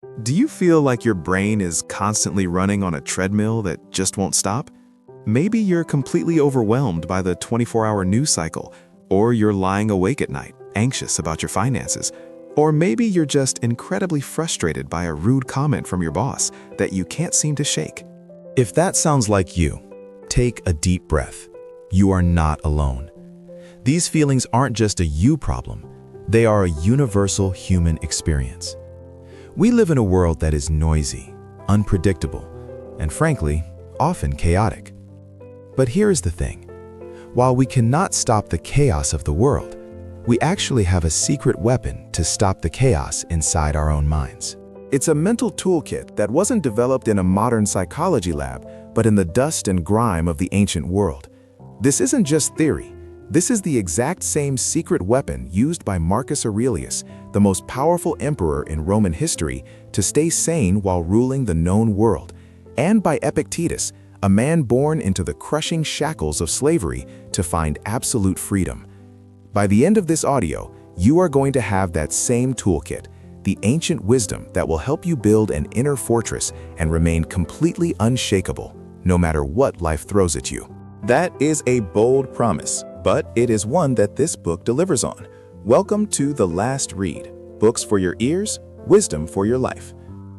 Do you feel like your brain is constantly running on a treadmill that just won't stop? Maybe you're completely overwhelmed by the 24-hour news cycle, or you're lying awake at night, anxious about your finances. Or maybe you're just incredibly frustrated by a rude comment from your boss that you can't seem to shake. If that sounds like you, take a deep breath. You are not alone. These feelings aren't just a you problem. They are a universal human experience. We live in a world that is noisy, unpredictable, and frankly, often chaotic. But here is the thing. While we cannot stop the chaos of the world, we actually have a secret weapon to stop the chaos inside our own minds. It's a mental toolkit that wasn't developed in a modern psychology lab, but in the dust and grime of the ancient world. This isn't just theory. This is the exact same secret weapon used by Marcus Aurelius, the most powerful emperor in Roman history, to stay sane while ruling the known world, and by Epictetus, a man born into the crushing shackles of slavery to find absolute freedom. By the end of this audio, you are going to have that same toolkit, the ancient wisdom that will help you build an inner fortress and remain completely unshakable, no matter what life throws at you. That is a bold promise, but it is one that this book delivers on. Welcome to The Last Read, books for your ears, wisdom for your life.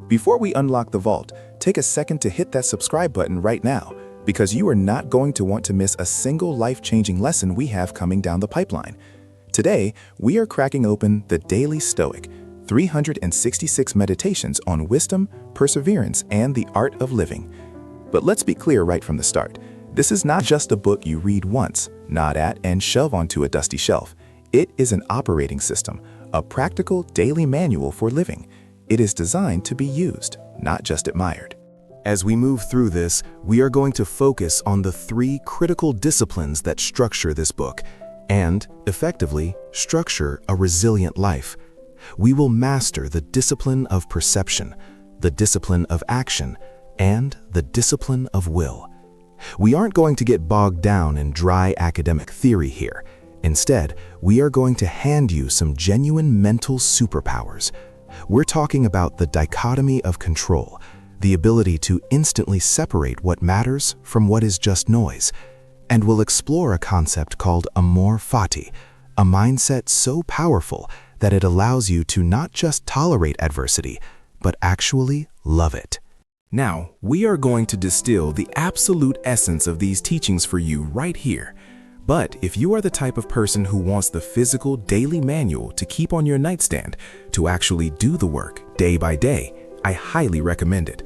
Before we unlock the vault, take a second to hit that subscribe button right now, because you are not going to want to miss a single life-changing lesson we have coming down the pipeline. Today, we are cracking open the Daily Stoic, 366 meditations on wisdom, perseverance, and the art of living. But let's be clear right from the start. This is not just a book you read once, nod at, and shove onto a dusty shelf. It is an operating system, a practical daily manual for living. It is designed to be used, not just admired. As we move through this, we are going to focus on the 3 critical disciplines that structure this book and, effectively, structure a resilient life. We will master the discipline of perception, the discipline of action, and the discipline of will. We aren't going to get bogged down in dry academic theory here. Instead, we are going to hand you some genuine mental superpowers. We're talking about the dichotomy of control, the ability to instantly separate what matters from what is just noise. And we'll explore a concept called Amor, Fati, a mindset so powerful that it allows you to not just tolerate adversity, but actually love it. Now, we are going to distill the absolute essence of these teachings for you right here. But if you are the type of person who wants the physical daily manual to keep on your nightstand, to actually do the work day by day, I highly recommend it.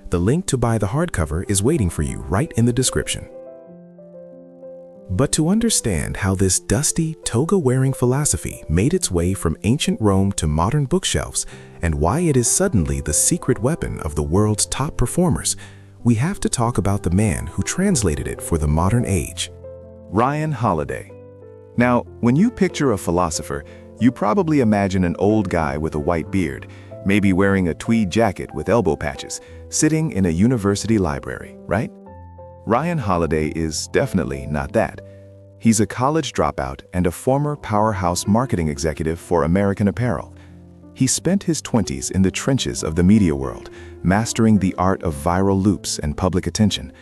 The link to buy the hardcover is waiting for you right in the description. But to understand how this dusty, toga-wearing philosophy made its way from ancient Rome to modern bookshelves, and why it is suddenly the secret weapon of the world's top performers, we have to talk about the man who translated it for the modern age. Ryan Holiday. Now, when you picture a philosopher, you probably imagine an old guy with a white beard, maybe wearing a tweed jacket with elbow patches, sitting in a university library, right? Ryan Holiday is definitely not that. He's a college dropout and a former powerhouse marketing executive for American Apparel. He spent his 20s in the trenches of the media world, mastering the art of viral loops and public attention.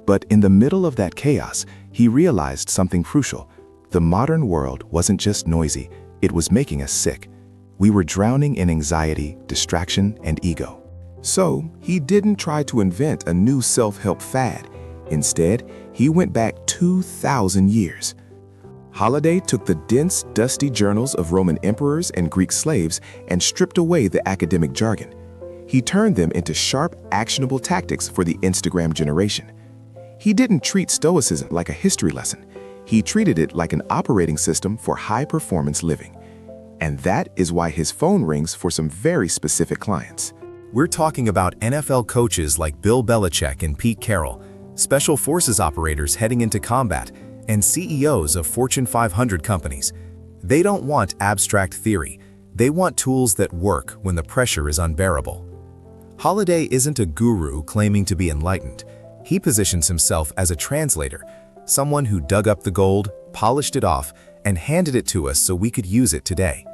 But in the middle of that chaos, he realized something crucial. The modern world wasn't just noisy, it was making us sick. We were drowning in anxiety, distraction, and ego. So, he didn't try to invent a new self-help fad. Instead, he went back 2,000 years. Holiday took the dense, dusty journals of Roman emperors and Greek slaves and stripped away the academic jargon. He turned them into sharp, actionable tactics for the Instagram generation. He didn't treat Stoicism like a history lesson. He treated it like an operating system for high-performance living. And that is why his phone rings for some very specific clients. We're talking about NFL coaches like Bill Belichick and Pete Carroll, special forces operators heading into combat, and CEOs of Fortune 500 companies. They don't want abstract theory. They want tools that work when the pressure is unbearable. Holiday isn't a guru claiming to be enlightened. He positions himself as a translator, someone who dug up the gold, polished it off, and handed it to us so we could use it today.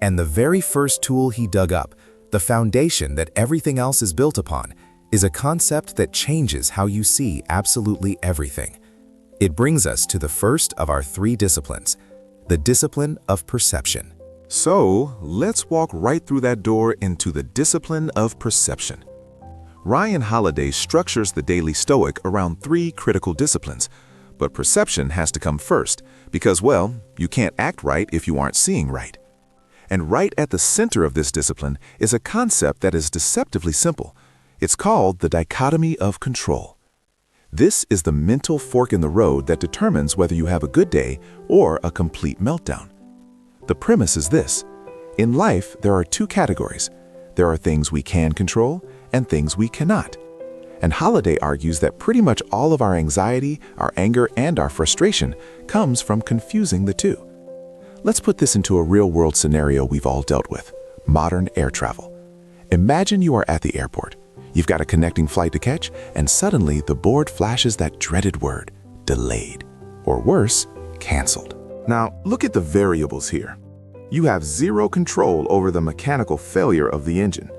And the very first tool he dug up, the foundation that everything else is built upon, is a concept that changes how you see absolutely everything. It brings us to the first of our 3 disciplines, the discipline of perception. So, let's walk right through that door into the discipline of perception. Ryan Holiday structures the Daily Stoic around 3 critical disciplines, but perception has to come first because, well, you can't act right if you aren't seeing right. And right at the center of this discipline is a concept that is deceptively simple. It's called the Dichotomy of Control. This is the mental fork in the road that determines whether you have a good day or a complete meltdown. The premise is this: in life, there are 2 categories. There are things we can control and things we cannot. And Holiday argues that pretty much all of our anxiety, our anger, and our frustration comes from confusing the 2. Let's put this into a real-world scenario we've all dealt with: modern air travel. Imagine you are at the airport. You've got a connecting flight to catch, and suddenly the board flashes that dreaded word, delayed, or worse, canceled. Now, look at the variables here. You have 0 control over the mechanical failure of the engine.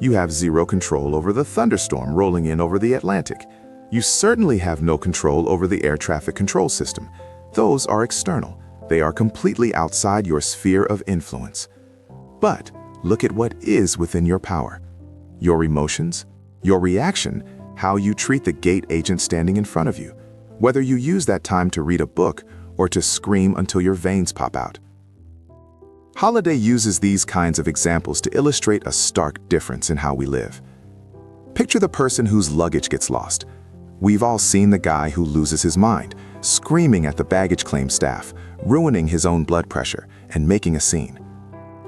You have 0 control over the thunderstorm rolling in over the Atlantic. You certainly have no control over the air traffic control system. Those are external. They are completely outside your sphere of influence. But look at what is within your power: your emotions, your reaction, how you treat the gate agent standing in front of you, whether you use that time to read a book or to scream until your veins pop out. Holiday uses these kinds of examples to illustrate a stark difference in how we live. Picture the person whose luggage gets lost. We've all seen the guy who loses his mind, screaming at the baggage claim staff, ruining his own blood pressure, and making a scene.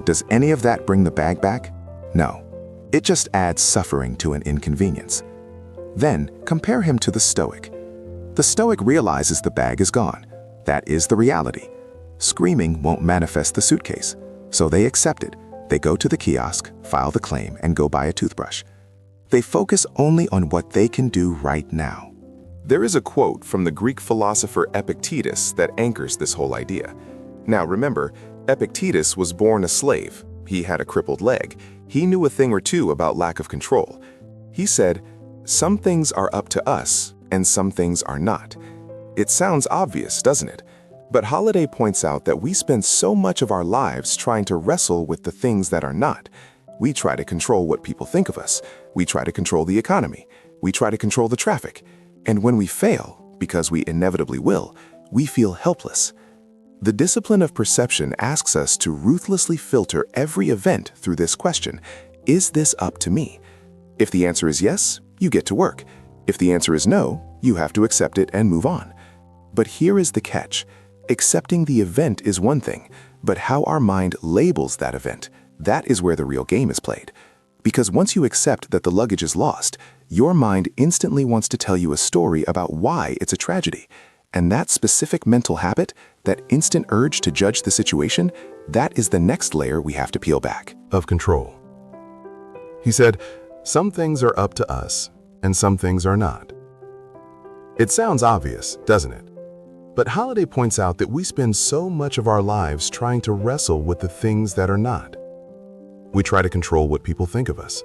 Does any of that bring the bag back? No. It just adds suffering to an inconvenience. Then compare him to the Stoic. The Stoic realizes the bag is gone. That is the reality. Screaming won't manifest the suitcase, so they accept it. They go to the kiosk, file the claim, and go buy a toothbrush. They focus only on what they can do right now. There is a quote from the Greek philosopher Epictetus that anchors this whole idea. Now remember, Epictetus was born a slave. He had a crippled leg. He knew a thing or 2 about lack of control. He said, "Some things are up to us, and some things are not." It sounds obvious, doesn't it? But Holiday points out that we spend so much of our lives trying to wrestle with the things that are not. We try to control what people think of us. We try to control the economy. We try to control the traffic. And when we fail, because we inevitably will, we feel helpless. The discipline of perception asks us to ruthlessly filter every event through this question: is this up to me? If the answer is yes, you get to work. If the answer is no, you have to accept it and move on. But here is the catch. Accepting the event is one thing, but how our mind labels that event, that is where the real game is played. Because once you accept that the luggage is lost, your mind instantly wants to tell you a story about why it's a tragedy. And that specific mental habit, that instant urge to judge the situation, that is the next layer we have to peel back. Of control. He said, some things are up to us, and some things are not. It sounds obvious, doesn't it? But Holiday points out that we spend so much of our lives trying to wrestle with the things that are not. We try to control what people think of us.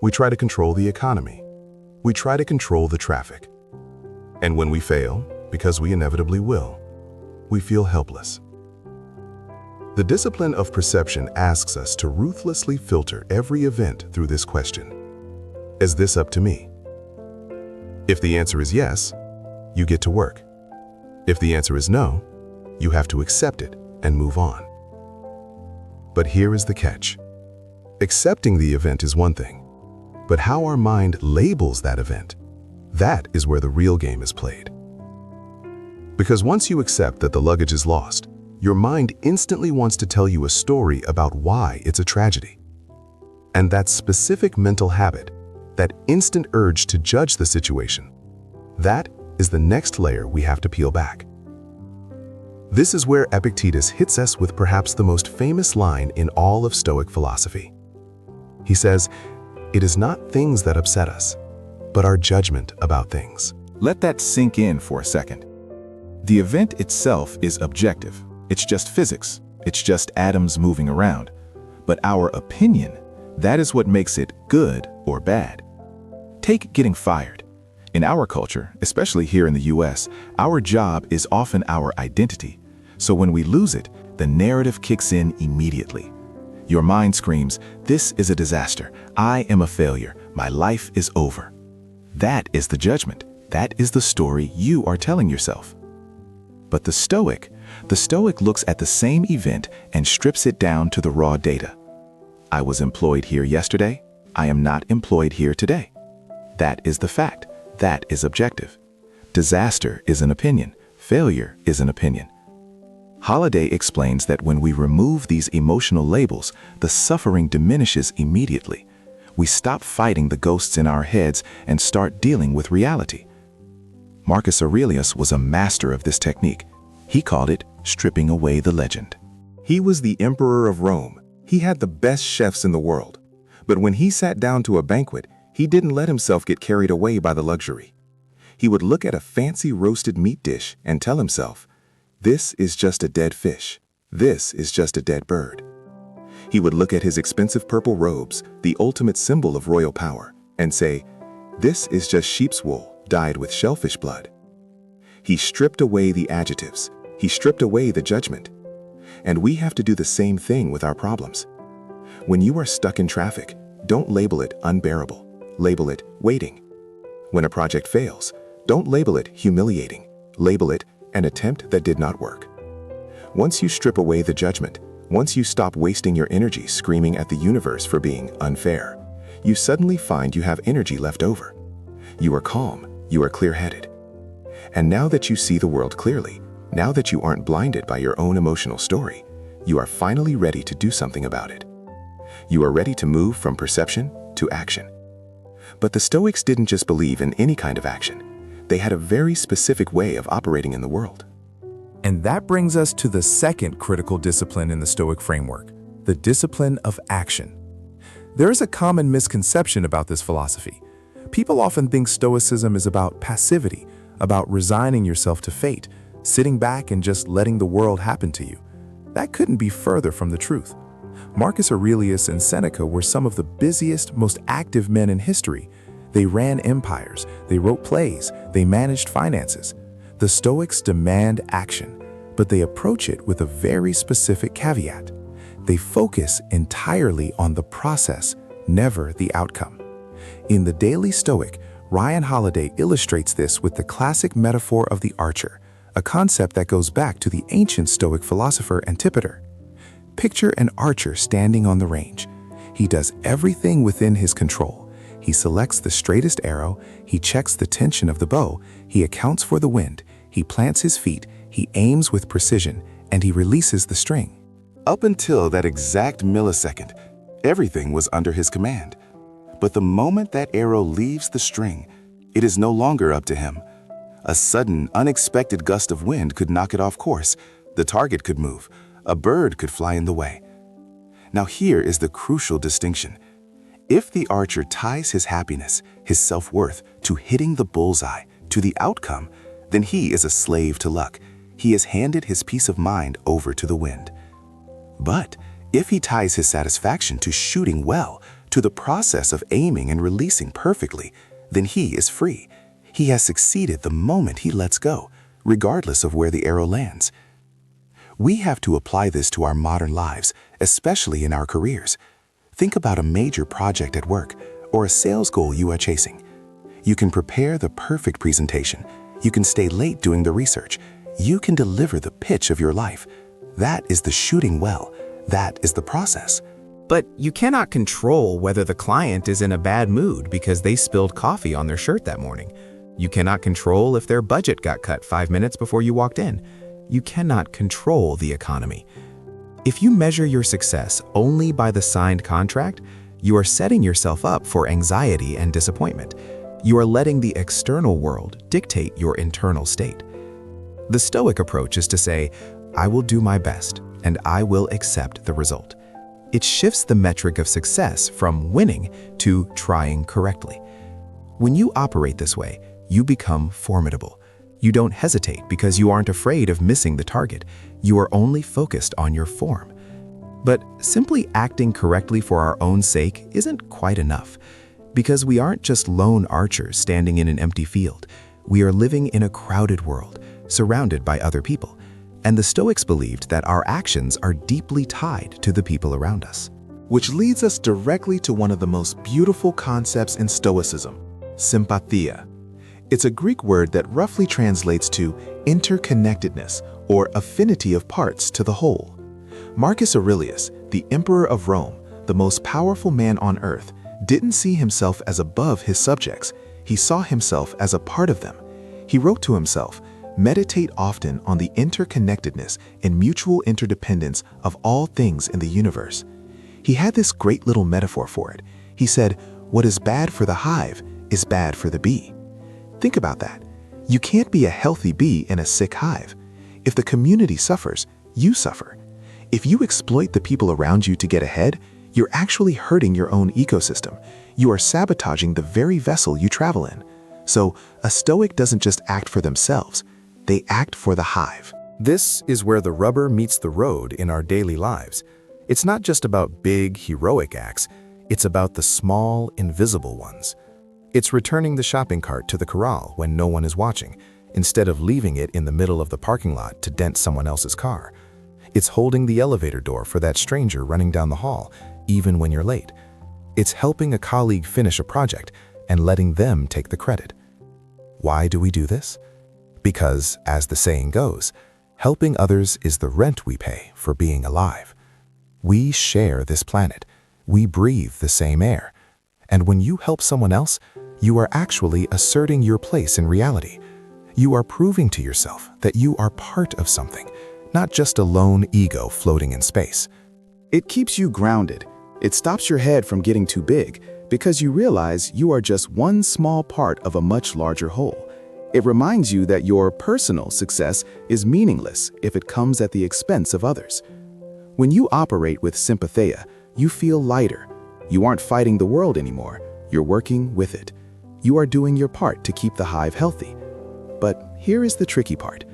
We try to control the economy. We try to control the traffic. And when we fail, because we inevitably will, we feel helpless. The discipline of perception asks us to ruthlessly filter every event through this question: is this up to me? If the answer is yes, you get to work. If the answer is no, you have to accept it and move on. But here is the catch. Accepting the event is one thing, but how our mind labels that event, that is where the real game is played. Because once you accept that the luggage is lost, your mind instantly wants to tell you a story about why it's a tragedy. And that specific mental habit, that instant urge to judge the situation, that is the next layer we have to peel back. This is where Epictetus hits us with perhaps the most famous line in all of Stoic philosophy. He says, "It is not things that upset us, but our judgment about things." Let that sink in for a second. The event itself is objective. It's just physics. It's just atoms moving around. But our opinion, That is what makes it good or bad. Take getting fired. In our culture, especially here in the US, our job is often our identity. So when we lose it, the narrative kicks in immediately. Your mind screams, "This is a disaster. I am a failure. My life is over." That is the judgment. That is the story you are telling yourself. But the Stoic looks at the same event and strips it down to the raw data. I was employed here yesterday. I am not employed here today. That is the fact. That is objective. Disaster is an opinion. Failure is an opinion. Holiday explains that when we remove these emotional labels, the suffering diminishes immediately. We stop fighting the ghosts in our heads and start dealing with reality. Marcus Aurelius was a master of this technique. He called it stripping away the legend. He was the emperor of Rome. He had the best chefs in the world. But when he sat down to a banquet, he didn't let himself get carried away by the luxury. He would look at a fancy roasted meat dish and tell himself, "This is just a dead fish. This is just a dead bird." He would look at his expensive purple robes, the ultimate symbol of royal power, and say, "This is just sheep's wool dyed with shellfish blood." He stripped away the adjectives. He stripped away the judgment. And we have to do the same thing with our problems. When you are stuck in traffic, don't label it unbearable. Label it waiting. When a project fails, don't label it humiliating. Label it an attempt that did not work. Once you strip away the judgment, once you stop wasting your energy screaming at the universe for being unfair, you suddenly find you have energy left over. You are calm, you are clear-headed. And now that you see the world clearly, now that you aren't blinded by your own emotional story, you are finally ready to do something about it. You are ready to move from perception to action. But the Stoics didn't just believe in any kind of action. They had a very specific way of operating in the world. And that brings us to the second critical discipline in the Stoic framework, the discipline of action. There is a common misconception about this philosophy. People often think Stoicism is about passivity, about resigning yourself to fate, sitting back and just letting the world happen to you. That couldn't be further from the truth. Marcus Aurelius and Seneca were some of the busiest, most active men in history. They ran empires, they wrote plays, they managed finances. The Stoics demand action, but they approach it with a very specific caveat. They focus entirely on the process, never the outcome. In the Daily Stoic, Ryan Holiday illustrates this with the classic metaphor of the archer, a concept that goes back to the ancient Stoic philosopher Antipater. Picture an archer standing on the range. He does everything within his control. He selects the straightest arrow, he checks the tension of the bow, he accounts for the wind, he plants his feet, he aims with precision, and he releases the string. Up until that exact millisecond, everything was under his command. But the moment that arrow leaves the string, it is no longer up to him. A sudden, unexpected gust of wind could knock it off course. The target could move. A bird could fly in the way. Now here is the crucial distinction. If the archer ties his happiness, his self-worth, to hitting the bullseye, to the outcome, then he is a slave to luck. He has handed his peace of mind over to the wind. But if he ties his satisfaction to shooting well, to the process of aiming and releasing perfectly, then he is free. He has succeeded the moment he lets go, regardless of where the arrow lands. We have to apply this to our modern lives, especially in our careers. Think about a major project at work or a sales goal you are chasing. You can prepare the perfect presentation. You can stay late doing the research. You can deliver the pitch of your life. That is the shooting well. That is the process. But you cannot control whether the client is in a bad mood because they spilled coffee on their shirt that morning. You cannot control if their budget got cut 5 minutes before you walked in. You cannot control the economy. If you measure your success only by the signed contract, you are setting yourself up for anxiety and disappointment. You are letting the external world dictate your internal state. The Stoic approach is to say, I will do my best, and I will accept the result. It shifts the metric of success from winning to trying correctly. When you operate this way, you become formidable. You don't hesitate because you aren't afraid of missing the target. You are only focused on your form. But simply acting correctly for our own sake isn't quite enough, because we aren't just lone archers standing in an empty field. We are living in a crowded world, surrounded by other people, and the Stoics believed that our actions are deeply tied to the people around us. Which leads us directly to one of the most beautiful concepts in Stoicism, Sympatheia. It's a Greek word that roughly translates to interconnectedness or affinity of parts to the whole. Marcus Aurelius, the Emperor of Rome, the most powerful man on earth, didn't see himself as above his subjects. He saw himself as a part of them. He wrote to himself, "Meditate often on the interconnectedness and mutual interdependence of all things in the universe." He had this great little metaphor for it. He said, "What is bad for the hive is bad for the bee." Think about that. You can't be a healthy bee in a sick hive. If the community suffers, you suffer. If you exploit the people around you to get ahead, you're actually hurting your own ecosystem. You are sabotaging the very vessel you travel in. So, a Stoic doesn't just act for themselves, they act for the hive. This is where the rubber meets the road in our daily lives. It's not just about big, heroic acts, it's about the small, invisible ones. It's returning the shopping cart to the corral when no one is watching, instead of leaving it in the middle of the parking lot to dent someone else's car. It's holding the elevator door for that stranger running down the hall, even when you're late. It's helping a colleague finish a project and letting them take the credit. Why do we do this? Because, as the saying goes, helping others is the rent we pay for being alive. We share this planet. We breathe the same air. And when you help someone else, you are actually asserting your place in reality. You are proving to yourself that you are part of something, not just a lone ego floating in space. It keeps you grounded. It stops your head from getting too big because you realize you are just one small part of a much larger whole. It reminds you that your personal success is meaningless if it comes at the expense of others. When you operate with Sympatheia, you feel lighter. You aren't fighting the world anymore. You're working with it. You are doing your part to keep the hive healthy. But here is the tricky part.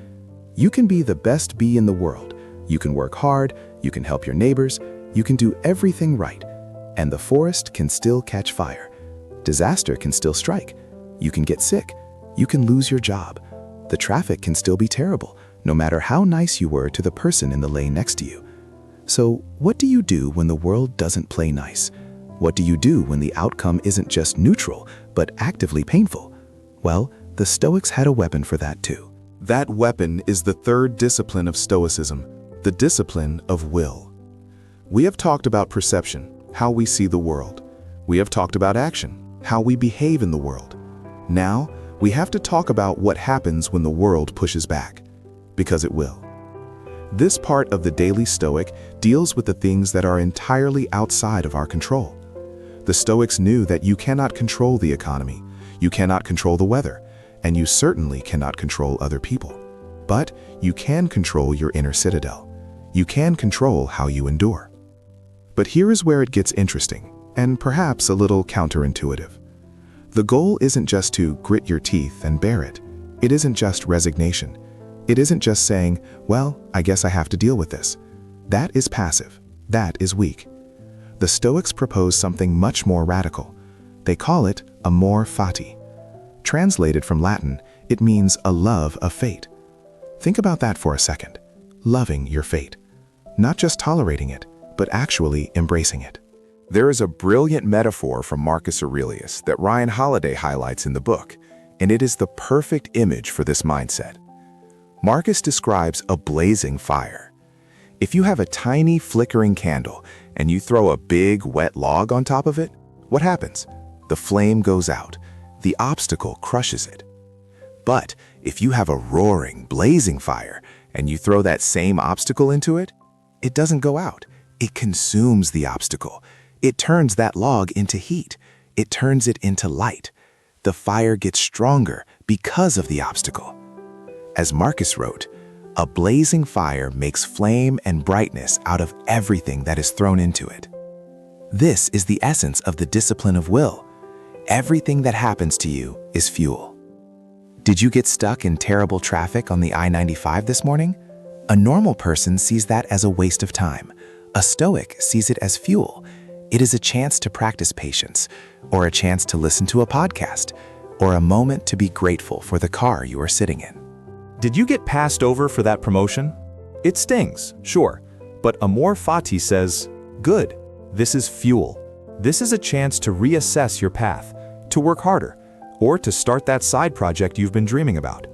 You can be the best bee in the world. You can work hard, you can help your neighbors, you can do everything right. And the forest can still catch fire. Disaster can still strike. You can get sick. You can lose your job. The traffic can still be terrible, no matter how nice you were to the person in the lane next to you. So, what do you do when the world doesn't play nice? What do you do when the outcome isn't just neutral, but actively painful? Well, the Stoics had a weapon for that too. That weapon is the third discipline of Stoicism, the discipline of will. We have talked about perception, how we see the world. We have talked about action, how we behave in the world. Now, we have to talk about what happens when the world pushes back, because it will. This part of the Daily Stoic deals with the things that are entirely outside of our control. The Stoics knew that you cannot control the economy, you cannot control the weather, and you certainly cannot control other people. But you can control your inner citadel. You can control how you endure. But here is where it gets interesting, and perhaps a little counterintuitive. The goal isn't just to grit your teeth and bear it. It isn't just resignation. It isn't just saying, well, I guess I have to deal with this. That is passive. That is weak. The Stoics propose something much more radical. They call it Amor Fati. Translated from Latin, it means a love of fate. Think about that for a second. Loving your fate. Not just tolerating it, but actually embracing it. There is a brilliant metaphor from Marcus Aurelius that Ryan Holiday highlights in the book, and it is the perfect image for this mindset. Marcus describes a blazing fire. If you have a tiny flickering candle and you throw a big wet log on top of it, what happens? The flame goes out. The obstacle crushes it. But if you have a roaring, blazing fire and you throw that same obstacle into it, it doesn't go out. It consumes the obstacle. It turns that log into heat. It turns it into light. The fire gets stronger because of the obstacle. As Marcus wrote, a blazing fire makes flame and brightness out of everything that is thrown into it. This is the essence of the discipline of will. Everything that happens to you is fuel. Did you get stuck in terrible traffic on the I-95 this morning? A normal person sees that as a waste of time, A Stoic sees it as fuel. It is a chance to practice patience, or a chance to listen to a podcast, or a moment to be grateful for the car you are sitting in. Did you get passed over for that promotion? It stings, sure, but Amor Fati says, good, this is fuel. This is a chance to reassess your path, to work harder, or to start that side project you've been dreaming about.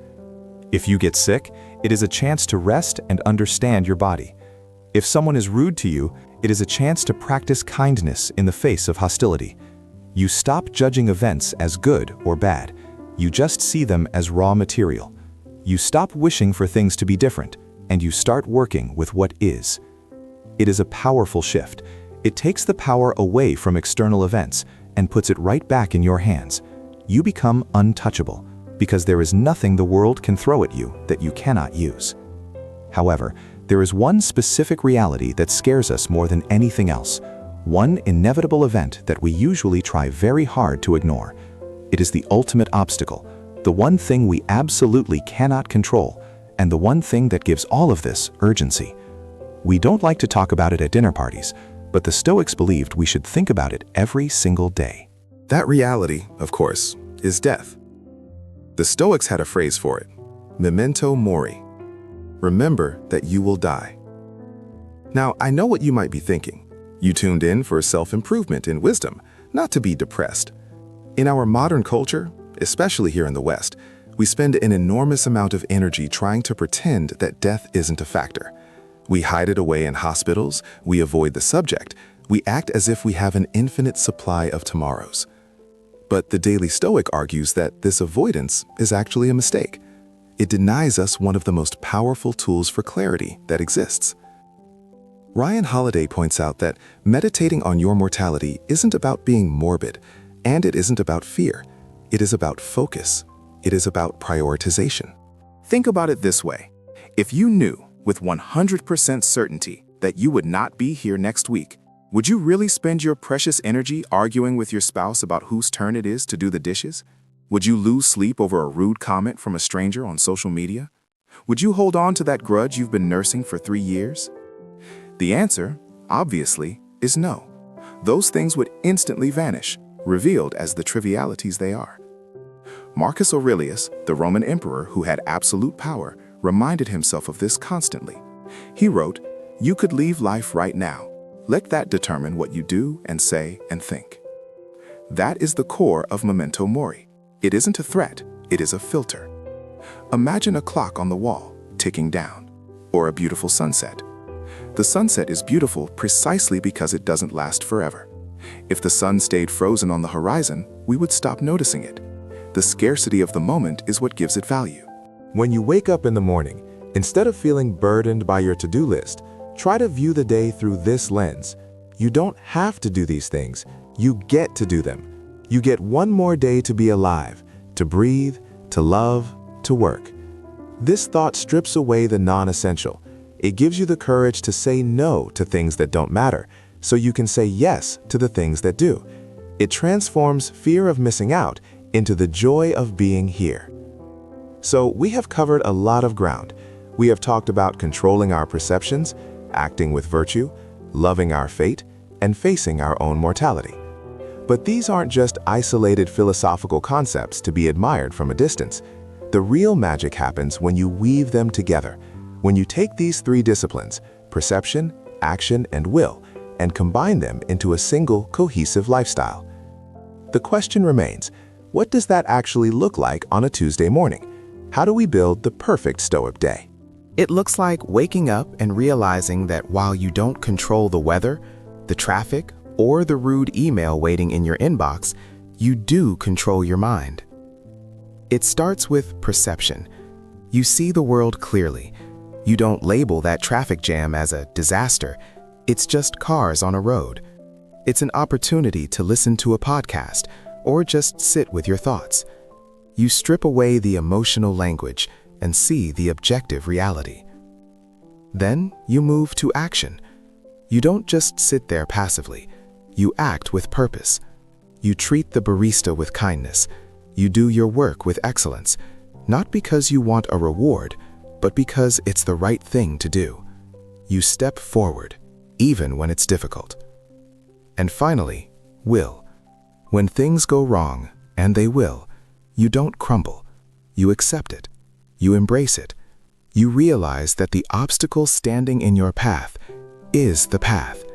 If you get sick, it is a chance to rest and understand your body. If someone is rude to you, it is a chance to practice kindness in the face of hostility. You stop judging events as good or bad. You just see them as raw material. You stop wishing for things to be different, and you start working with what is. It is a powerful shift. It takes the power away from external events and puts it right back in your hands. You become untouchable, because there is nothing the world can throw at you that you cannot use. However, there is one specific reality that scares us more than anything else, one inevitable event that we usually try very hard to ignore. It is the ultimate obstacle, the one thing we absolutely cannot control, and the one thing that gives all of this urgency. We don't like to talk about it at dinner parties, but the Stoics believed we should think about it every single day. That reality, of course, is death. The Stoics had a phrase for it, Memento Mori. Remember that you will die. Now, I know what you might be thinking. You tuned in for self-improvement and wisdom, not to be depressed. In our modern culture, especially here in the West, we spend an enormous amount of energy trying to pretend that death isn't a factor. We hide it away in hospitals, we avoid the subject, we act as if we have an infinite supply of tomorrows. But the Daily Stoic argues that this avoidance is actually a mistake. It denies us one of the most powerful tools for clarity that exists. Ryan Holiday points out that meditating on your mortality isn't about being morbid, and it isn't about fear. It is about focus. It is about prioritization. Think about it this way. If you knew with 100% certainty that you would not be here next week, would you really spend your precious energy arguing with your spouse about whose turn it is to do the dishes? Would you lose sleep over a rude comment from a stranger on social media? Would you hold on to that grudge you've been nursing for 3 years? The answer, obviously, is no. Those things would instantly vanish, revealed as the trivialities they are. Marcus Aurelius, the Roman emperor who had absolute power, reminded himself of this constantly. He wrote, "You could leave life right now. Let that determine what you do and say and think." That is the core of Memento Mori. It isn't a threat, it is a filter. Imagine a clock on the wall, ticking down, or a beautiful sunset. The sunset is beautiful precisely because it doesn't last forever. If the sun stayed frozen on the horizon, we would stop noticing it. The scarcity of the moment is what gives it value. When you wake up in the morning, instead of feeling burdened by your to-do list, try to view the day through this lens. You don't have to do these things. You get to do them. You get one more day to be alive, to breathe, to love, to work. This thought strips away the non-essential. It gives you the courage to say no to things that don't matter, so you can say yes to the things that do. It transforms fear of missing out into the joy of being here. So we have covered a lot of ground. We have talked about controlling our perceptions, acting with virtue, loving our fate, and facing our own mortality. But these aren't just isolated philosophical concepts to be admired from a distance. The real magic happens when you weave them together, when you take these 3 disciplines, perception, action, and will, and combine them into a single cohesive lifestyle. The question remains, what does that actually look like on a Tuesday morning? How do we build the perfect Stoic day? It looks like waking up and realizing that while you don't control the weather, the traffic, or the rude email waiting in your inbox, you do control your mind. It starts with perception. You see the world clearly. You don't label that traffic jam as a disaster. It's just cars on a road. It's an opportunity to listen to a podcast or just sit with your thoughts. You strip away the emotional language and see the objective reality. Then you move to action. You don't just sit there passively. You act with purpose. You treat the barista with kindness. You do your work with excellence, not because you want a reward, but because it's the right thing to do. You step forward, even when it's difficult. And finally, will. When things go wrong, and they will, you don't crumble. You accept it. You embrace it. You realize that the obstacle standing in your path is the path.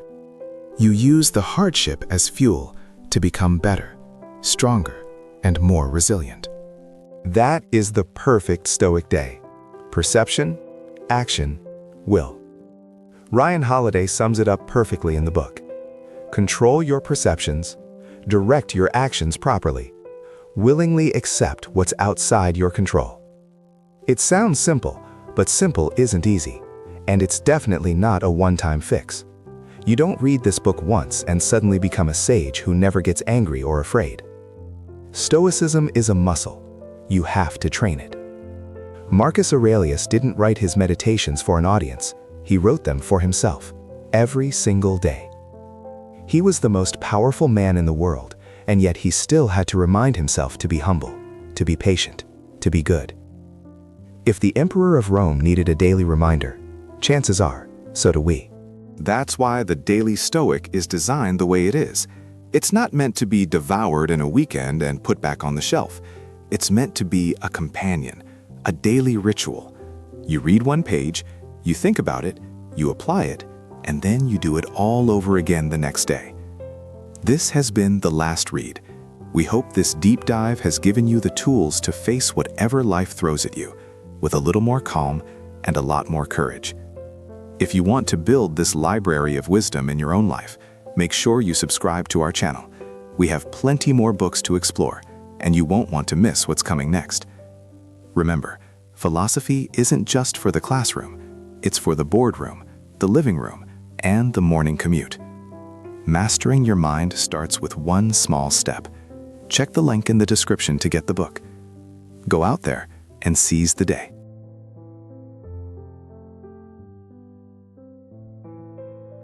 You use the hardship as fuel to become better, stronger, and more resilient. That is the perfect Stoic day. Perception, action, will. Ryan Holiday sums it up perfectly in the book. Control your perceptions, direct your actions properly, willingly accept what's outside your control. It sounds simple, but simple isn't easy, and it's definitely not a one-time fix. You don't read this book once and suddenly become a sage who never gets angry or afraid. Stoicism is a muscle. You have to train it. Marcus Aurelius didn't write his meditations for an audience. He wrote them for himself, every single day. He was the most powerful man in the world, and yet he still had to remind himself to be humble, to be patient, to be good. If the Emperor of Rome needed a daily reminder, chances are, so do we. That's why the Daily Stoic is designed the way it is. It's not meant to be devoured in a weekend and put back on the shelf. It's meant to be a companion, a daily ritual. You read one page, you think about it, you apply it, and then you do it all over again the next day. This has been The Last Read. We hope this deep dive has given you the tools to face whatever life throws at you, with a little more calm and a lot more courage. If you want to build this library of wisdom in your own life, make sure you subscribe to our channel. We have plenty more books to explore, and you won't want to miss what's coming next. Remember, philosophy isn't just for the classroom. It's for the boardroom, the living room, and the morning commute. Mastering your mind starts with one small step. Check the link in the description to get the book. Go out there and seize the day.